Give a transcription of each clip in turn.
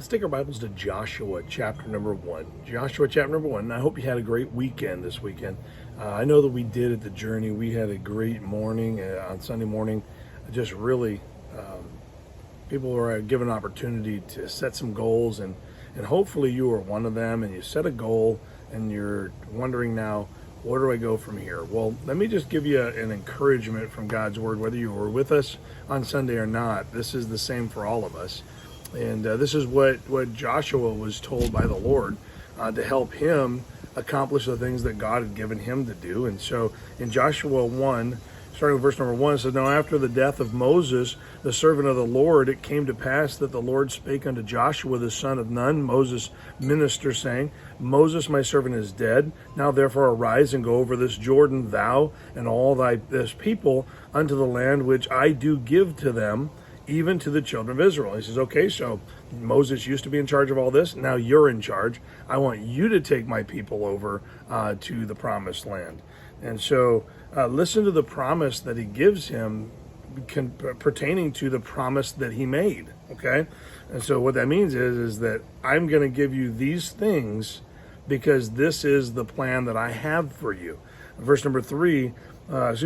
Let's take our Bibles to Joshua chapter number 1. Joshua chapter number 1. And I hope you had a great weekend this weekend. I know that we did at the Journey. We had a great morning on Sunday morning. Just really, people were given an opportunity to set some goals, and hopefully you were one of them, and you set a goal and you're wondering now, where do I go from here? Well, let me just give you an encouragement from God's Word, whether you were with us on Sunday or not. This is the same for all of us. And this is what Joshua was told by the Lord to help him accomplish the things that God had given him to do. And so in Joshua 1, starting with verse number 1, it says, "Now after the death of Moses, the servant of the Lord, it came to pass that the Lord spake unto Joshua the son of Nun, Moses' minister, saying, Moses my servant is dead. Now therefore arise and go over this Jordan, thou and all this people, unto the land which I do give to them, even to the children of Israel." He says, okay, so Moses used to be in charge of all this. Now you're in charge. I want you to take my people over to the promised land. And so listen to the promise that he gives him pertaining to the promise that he made, okay? And so what that means is that I'm going to give you these things because this is the plan that I have for you. Verse number 3 says,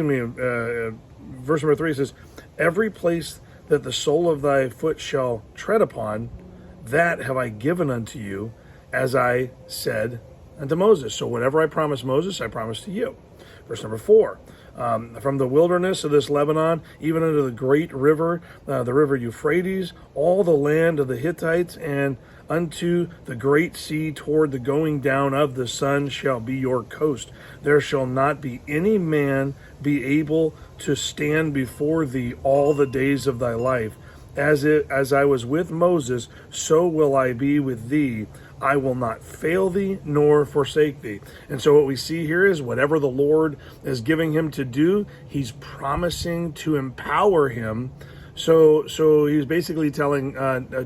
"Every place that the sole of thy foot shall tread upon, that have I given unto you, as I said unto Moses." So whatever I promised Moses, I promise to you. Verse number 4, "From the wilderness of this Lebanon, even unto the great river, the river Euphrates, all the land of the Hittites, and unto the great sea toward the going down of the sun shall be your coast. There shall not be any man be able to stand before thee all the days of thy life. As I was with Moses, so will I be with thee. I will not fail thee nor forsake thee." And so what we see here is whatever the Lord is giving him to do, he's promising to empower him. So he's basically telling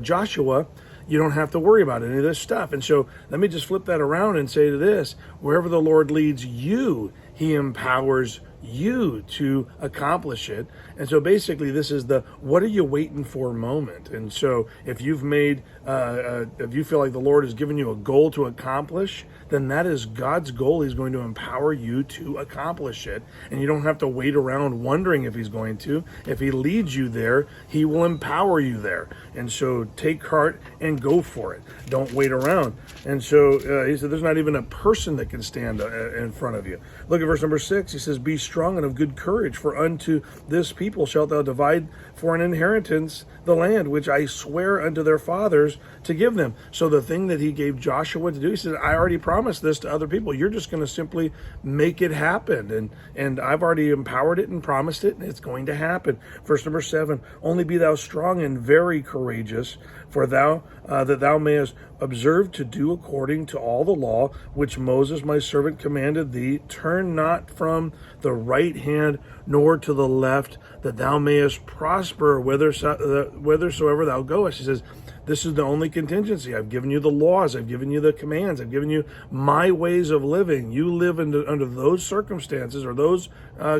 Joshua, you don't have to worry about any of this stuff. And so let me just flip that around and say to this, wherever the Lord leads you, he empowers you to accomplish it. And so basically this is the what are you waiting for moment. And so if you've made if you feel like the Lord has given you a goal to accomplish, then that is God's goal. He's going to empower you to accomplish it, and you don't have to wait around wondering if he's going to. If he leads you there, he will empower you there. And so take heart and go for it. Don't wait around. And so he said there's not even a person that can stand in front of you. Look at verse number 6. He says, "Be strong and of good courage, for unto this people shalt thou divide for an inheritance the land which I swear unto their fathers to give them." So the thing that he gave Joshua to do, he said, I already promised this to other people. You're just going to simply make it happen. And I've already empowered it and promised it, and it's going to happen. Verse number 7, "Only be thou strong and very courageous, for thou that thou mayest observe to do according to all the law which Moses my servant commanded thee. Turn not from the right hand nor to the left, that thou mayest prosper whithersoever thou goest." He says, this is the only contingency. I've given you the laws. I've given you the commands. I've given you my ways of living. You live under those circumstances or those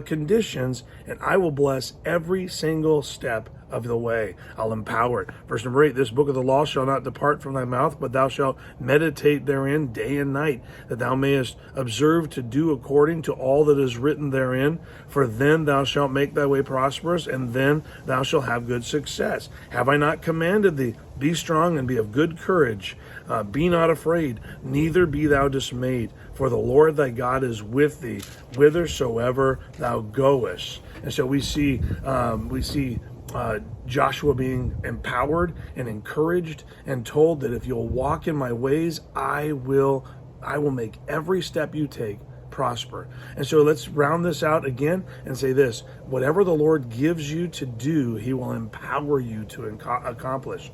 conditions, and I will bless every single step of the way. I'll empower it. Verse number 8, "This book of the law shall not depart from thy mouth, but thou shalt meditate therein day and night, that thou mayest observe to do according to all that is written therein. For then thou shalt make thy way prosperous, and then thou shalt have good success. Have I not commanded thee? Be strong and be of good courage. Be not afraid, neither be thou dismayed. For the Lord thy God is with thee, whithersoever thou goest." And so we see Joshua being empowered and encouraged and told that if you'll walk in my ways, I will make every step you take prosper. And so let's round this out again and say this: whatever the Lord gives you to do, he will empower you to accomplish,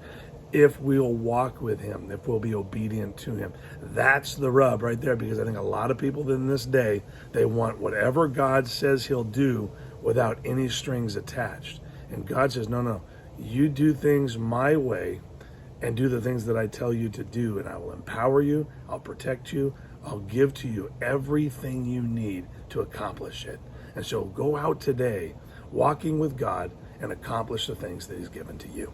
if we'll walk with him, if we'll be obedient to him. That's the rub right there, because I think a lot of people in this day, they want whatever God says he'll do without any strings attached. And God says, no, you do things my way and do the things that I tell you to do, and I will empower you, I'll protect you, I'll give to you everything you need to accomplish it. And so go out today walking with God and accomplish the things that he's given to you.